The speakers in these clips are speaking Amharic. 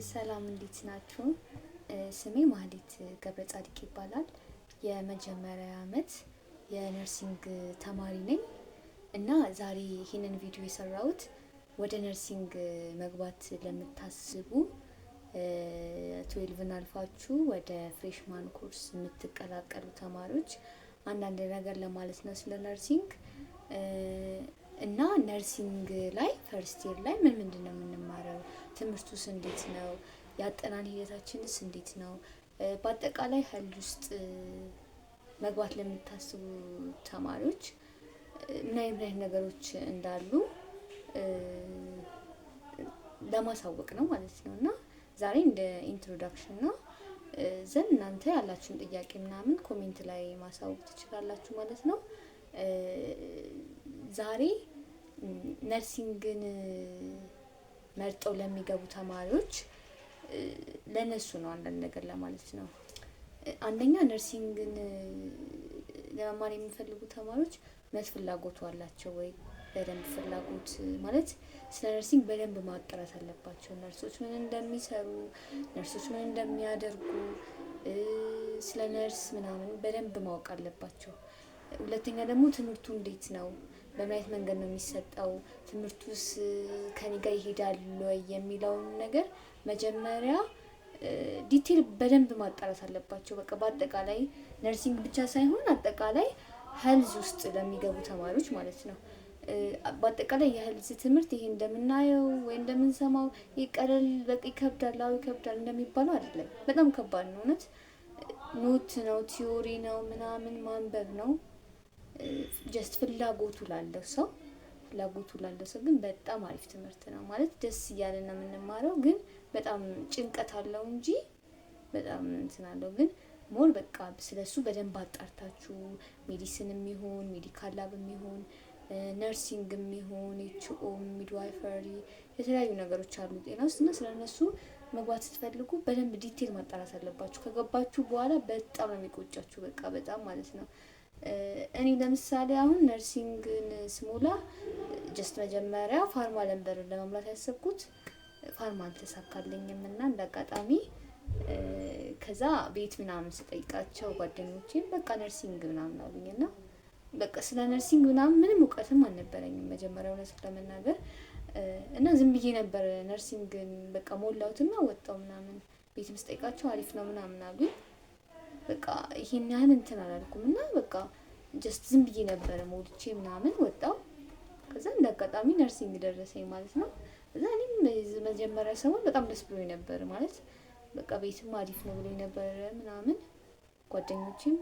ሰላም እንዴት ናችሁ? ስሜ ማህሌት ገብረ ጻድቅ ይባላል። የመጀመሪያ አመት የነርሲንግ ተማሪ ነኝ እና ዛሬ ይሄንን ቪዲዮ የሰራሁት ወደ ነርሲንግ መግባት ለምታስቡ 12ን አልፋችሁ ወደ ፍሬሽማን ኮርስ የምትቀላቀሉ ተማሪዎች አንዳንድ ነገር ለማለት ነው ስለ ነርሲንግ እና ነርሲንግ ላይ ፈርስት ይር ላይ ምንድነው የምንማረው? ትምህርቱስ እንዴት ነው? ያጠናን ሂደታችንስ እንዴት ነው? በአጠቃላይ ሄልዝ ውስጥ መግባት ለምታስቡ ተማሪዎች ምን አይነት ነገሮች እንዳሉ ለማሳወቅ ነው ማለት ነው። እና ዛሬ እንደ ኢንትሮዳክሽን ነው ዘን እናንተ ያላችሁን ጥያቄ ምናምን ኮሜንት ላይ ማሳወቅ ትችላላችሁ ማለት ነው። ዛሬ ነርሲንግን መርጠው ለሚገቡ ተማሪዎች ለነሱ ነው አንዳንድ ነገር ለማለት ነው። አንደኛ ነርሲንግን ለመማር የሚፈልጉ ተማሪዎች ምን ፍላጎቱ አላቸው ወይ? በደንብ ፍላጎት ማለት ስለ ነርሲንግ በደንብ ማጥራት አለባቸው። ነርሶች ምን እንደሚሰሩ፣ ነርሶች ምን እንደሚያደርጉ፣ ስለ ነርስ ምናምን በደንብ ማወቅ አለባቸው። ሁለተኛ ደግሞ ትምህርቱ እንዴት ነው? በምን አይነት መንገድ ነው የሚሰጠው? ትምህርቱስ ከኔ ጋር ይሄዳል ወይ የሚለውን ነገር መጀመሪያ ዲቴል በደንብ ማጣራት አለባቸው። በቃ በአጠቃላይ ነርሲንግ ብቻ ሳይሆን አጠቃላይ ሄልዝ ውስጥ ለሚገቡ ተማሪዎች ማለት ነው። በአጠቃላይ የሄልዝ ትምህርት ይሄ እንደምናየው ወይ እንደምንሰማው ይቀለል በቃ ይከብዳል፣ አዎ ይከብዳል እንደሚባለው አይደለም። በጣም ከባድ ነው እውነት። ኖት ነው፣ ቲዮሪ ነው፣ ምናምን ማንበብ ነው። ጀስት ፍላጎቱ ላለው ሰው ግን በጣም አሪፍ ትምህርት ነው ማለት ደስ እያለን ነው የምንማረው። ግን በጣም ጭንቀት አለው እንጂ በጣም እንትን አለው። ግን ሞር በቃ ስለሱ በደንብ አጣርታችሁ ሜዲሲንም ይሁን ሜዲካል ላብም ይሁን ነርሲንግም ይሁን ኤችኦ ሚድዋይፈሪ የተለያዩ ነገሮች አሉ ጤና ውስጥ እና ስለነሱ መግባት ስትፈልጉ በደንብ ዲቴል ማጣራት አለባችሁ። ከገባችሁ በኋላ በጣም ነው የሚቆጫችሁ በቃ በጣም ማለት ነው። እኔ ለምሳሌ አሁን ነርሲንግን ስሞላ ጀስት መጀመሪያ ፋርማ ነበር ለመምላት ያሰብኩት። ፋርማ አልተሳካልኝም እና እንዳጋጣሚ ከዛ ቤት ምናምን ስጠይቃቸው ጓደኞቼም በቃ ነርሲንግ ምናምን አሉኝና በቃ ስለ ነርሲንግ ምናምን ምንም እውቀትም አልነበረኝም መጀመሪያ እውነት ለመናገር እና ዝም ብዬ ነበር ነርሲንግን በቃ ሞላሁትና ወጣሁ ምናምን ቤትም ስጠይቃቸው አሪፍ ነው ምናምን አሉኝ። በቃ ይሄን ያህል እንትን አላልኩም እና በቃ ጀስት ዝም ብዬ ነበር ሞልቼ ምናምን ወጣሁ። ከዛ እንዳጋጣሚ ነርሲንግ ደረሰኝ ማለት ነው። ከዛ እኔም መጀመሪያ ሰሞን በጣም ደስ ብሎኝ ነበር ማለት በቃ ቤትም አሪፍ ነው ብሎኝ ነበር ምናምን ጓደኞቼም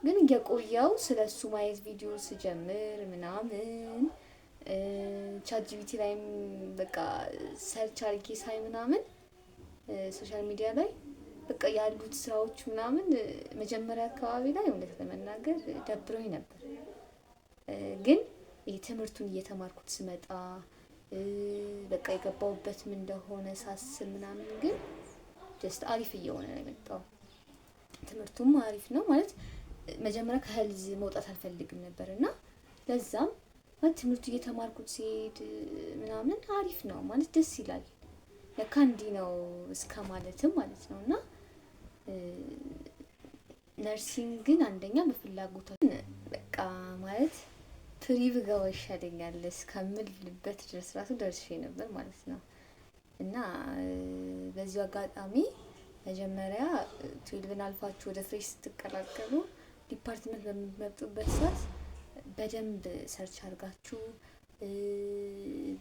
ግን እየቆየው ስለሱ ማየት ቪዲዮ ስጀምር ምናምን ቻት ጂፒቲ ላይም በቃ ሰርች አድርጌ ሳይ ምናምን ሶሻል ሚዲያ ላይ በቃ ያሉት ስራዎች ምናምን መጀመሪያ አካባቢ ላይ እውነት ለመናገር ደብሮኝ ነበር። ግን ትምህርቱን እየተማርኩት ስመጣ በቃ የገባሁበት ምን እንደሆነ ሳስብ ምናምን ግን ጀስት አሪፍ እየሆነ ነው የመጣው። ትምህርቱም አሪፍ ነው ማለት መጀመሪያ ከሄልዝ መውጣት አልፈልግም ነበር እና ለዛም ትምህርቱ እየተማርኩት ሲሄድ ምናምን አሪፍ ነው ማለት ደስ ይላል። ለካ እንዲህ ነው እስከ ማለትም ማለት ነው። እና ነርሲንግ ግን አንደኛ በፍላጎታችን በቃ ማለት ፕሪ ብገባ ይሻለኛል እስከምልበት ድረስ ራሱ ደርሼ ነበር ማለት ነው። እና በዚሁ አጋጣሚ መጀመሪያ 12ን አልፋችሁ ወደ ፍሬሽ ስትቀላቀሉ ዲፓርትመንት በምትመርጡበት ሰዓት በደንብ ሰርች አድርጋችሁ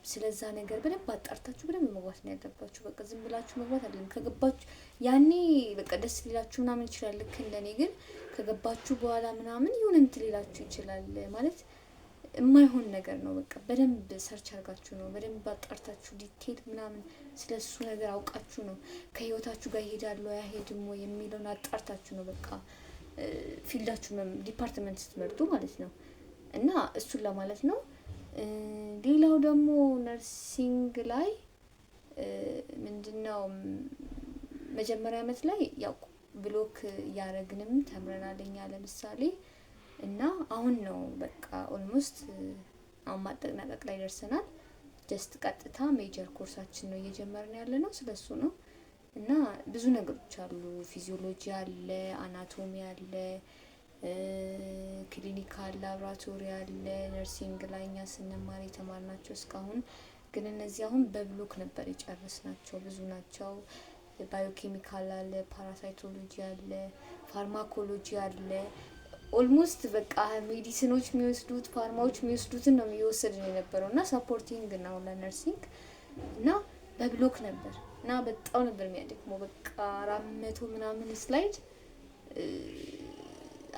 ስለዛ ነገር በደንብ አጣርታችሁ በደንብ መግባት ነው ያለባችሁ። በቃ ዝም ብላችሁ መግባት አይደለም። ከገባችሁ ያኔ በቃ ደስ ሊላችሁ ምናምን ይችላል ልክ እንደኔ። ግን ከገባችሁ በኋላ ምናምን ይሁን እንትን ሊላችሁ ይችላል ማለት የማይሆን ነገር ነው። በቃ በደንብ ሰርች አድርጋችሁ ነው በደንብ አጣርታችሁ ዲቴል ምናምን ስለሱ ነገር አውቃችሁ ነው ከህይወታችሁ ጋር ይሄዳል ወይ አይሄድም ወይ የሚለውን አጣርታችሁ ነው በቃ ፊልዳችሁ ዲፓርትመንት ስትመርጡ ማለት ነው። እና እሱን ለማለት ነው። ሌላው ደግሞ ነርሲንግ ላይ ምንድነው መጀመሪያ አመት ላይ ያው ብሎክ ያረግንም ተምረናልኛ ለምሳሌ እና አሁን ነው በቃ ኦልሞስት አሁን ማጠናቀቅ ላይ ደርሰናል። ጀስት ቀጥታ ሜጀር ኮርሳችን ነው እየጀመርን ያለ ነው፣ ስለሱ ነው። እና ብዙ ነገሮች አሉ። ፊዚዮሎጂ አለ፣ አናቶሚ አለ፣ ክሊኒካል ላብራቶሪ አለ። ነርሲንግ ላይ እኛ ስንማር የተማርናቸው እስካሁን ግን እነዚህ አሁን በብሎክ ነበር የጨረስናቸው፣ ብዙ ናቸው። ባዮኬሚካል አለ፣ ፓራሳይቶሎጂ አለ፣ ፋርማኮሎጂ አለ። ኦልሞስት በቃ ሜዲሲኖች የሚወስዱት ፋርማዎች የሚወስዱትን ነው የሚወሰድን የነበረው እና ሰፖርቲንግ ነው ለነርሲንግ እና በብሎክ ነበር እና በጣም ነበር የሚያደክመው። በቃ 400 ምናምን ስላይድ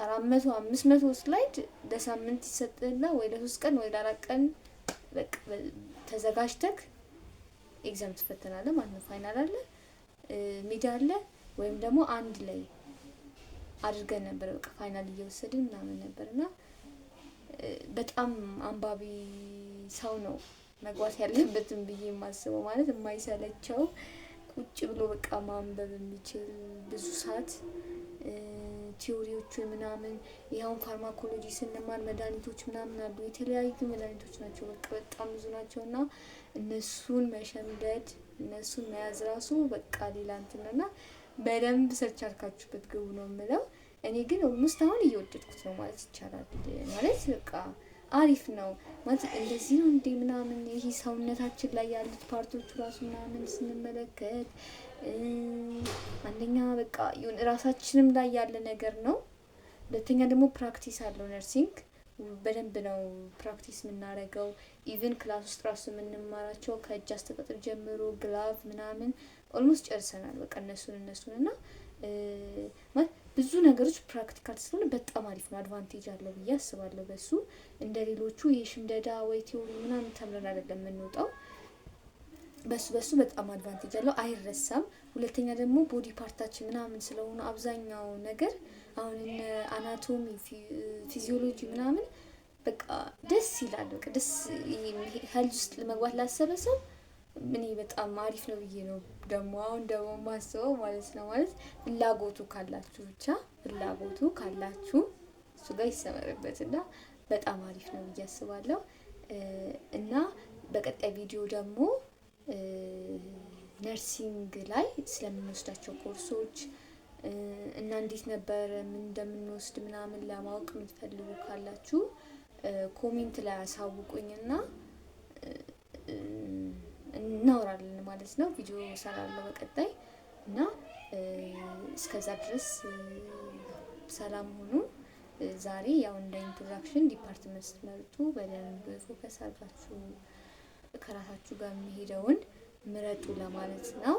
500 ስላይድ ለሳምንት ይሰጥና ወይ ለ3 ቀን ወይ ለ4 ቀን በቃ ተዘጋጅተክ ኤግዛም ትፈተናለህ ማለት ነው። ፋይናል አለ፣ ሚድ አለ፣ ወይም ደግሞ አንድ ላይ አድርገን ነበር በቃ ፋይናል እየወሰድን ምናምን ነበርና በጣም አንባቢ ሰው ነው መግባት ያለበትም ብዬ የማስበው። ማለት የማይሰለቸው ቁጭ ብሎ በቃ ማንበብ የሚችል ብዙ ሰዓት ቲዮሪዎቹ ምናምን። ይሄውን ፋርማኮሎጂ ስንማር መድኃኒቶች ምናምን አሉ፣ የተለያዩ መድኃኒቶች ናቸው፣ በቃ በጣም ብዙ ናቸውና እነሱን መሸምደድ እነሱን መያዝ ራሱ በቃ ሌላ እንትን ነውና በደንብ ሰርች አድርጋችሁበት ግቡ ነው የምለው። እኔ ግን ኦልሞስት አሁን እየወደድኩት ነው ማለት ይቻላል። ማለት በቃ አሪፍ ነው ማለት እንደዚህ ነው እንዴ ምናምን። ይሄ ሰውነታችን ላይ ያሉት ፓርቶቹ ራሱ ምናምን ስንመለከት አንደኛ በቃ ይሁን ራሳችንም ላይ ያለ ነገር ነው። ሁለተኛ ደግሞ ፕራክቲስ አለው ነርሲንግ፣ በደንብ ነው ፕራክቲስ የምናደርገው። ኢቭን ክላስ ውስጥ ራሱ የምንማራቸው ከእጅ አስተጣጠብ ጀምሮ ግላቭ ምናምን ኦልሞስት ጨርሰናል። በቃ እነሱን እና ማለት ብዙ ነገሮች ፕራክቲካል ስለሆነ በጣም አሪፍ ነው። አድቫንቴጅ አለው ብዬ አስባለሁ በሱ። እንደ ሌሎቹ የሽምደዳ ወይ ቲዮሪ ምናምን ተምረን አይደለም የምንወጣው። በሱ በጣም አድቫንቴጅ አለው፣ አይረሳም። ሁለተኛ ደግሞ ቦዲ ፓርታችን ምናምን ስለሆነ አብዛኛው ነገር አሁን እነ አናቶሚ ፊዚዮሎጂ ምናምን በቃ ደስ ይላል። በቃ ደስ ሄልዝ ውስጥ ለመግባት ላሰበ ሰው እኔ በጣም አሪፍ ነው ብዬ ነው ደግሞ አሁን ደግሞ ማስበው ማለት ነው። ማለት ፍላጎቱ ካላችሁ ብቻ ፍላጎቱ ካላችሁ እሱ ጋር ይሰመርበትና በጣም አሪፍ ነው ብዬ አስባለሁ። እና በቀጣይ ቪዲዮ ደግሞ ነርሲንግ ላይ ስለምንወስዳቸው ኮርሶች እና እንዴት ነበር ምን እንደምንወስድ ምናምን ለማወቅ የምትፈልጉ ካላችሁ ኮሜንት ላይ አሳውቁኝና እናወራለን ማለት ነው። ቪዲዮ እሰራለሁ በቀጣይ እና እስከዛ ድረስ ሰላም ሁኑ። ዛሬ ያው እንደ ኢንትሮዳክሽን ዲፓርትመንት ስትመርጡ በደንብ ፎከስ አድርጋችሁ ከራሳችሁ ጋር የሚሄደውን ምረጡ ለማለት ነው።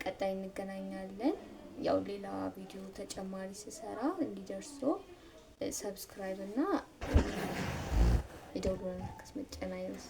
ቀጣይ እንገናኛለን። ያው ሌላ ቪዲዮ ተጨማሪ ስሰራ እንዲደርሶ ሰብስክራይብ እና የደወል ምልክት መጫን አይርሱ።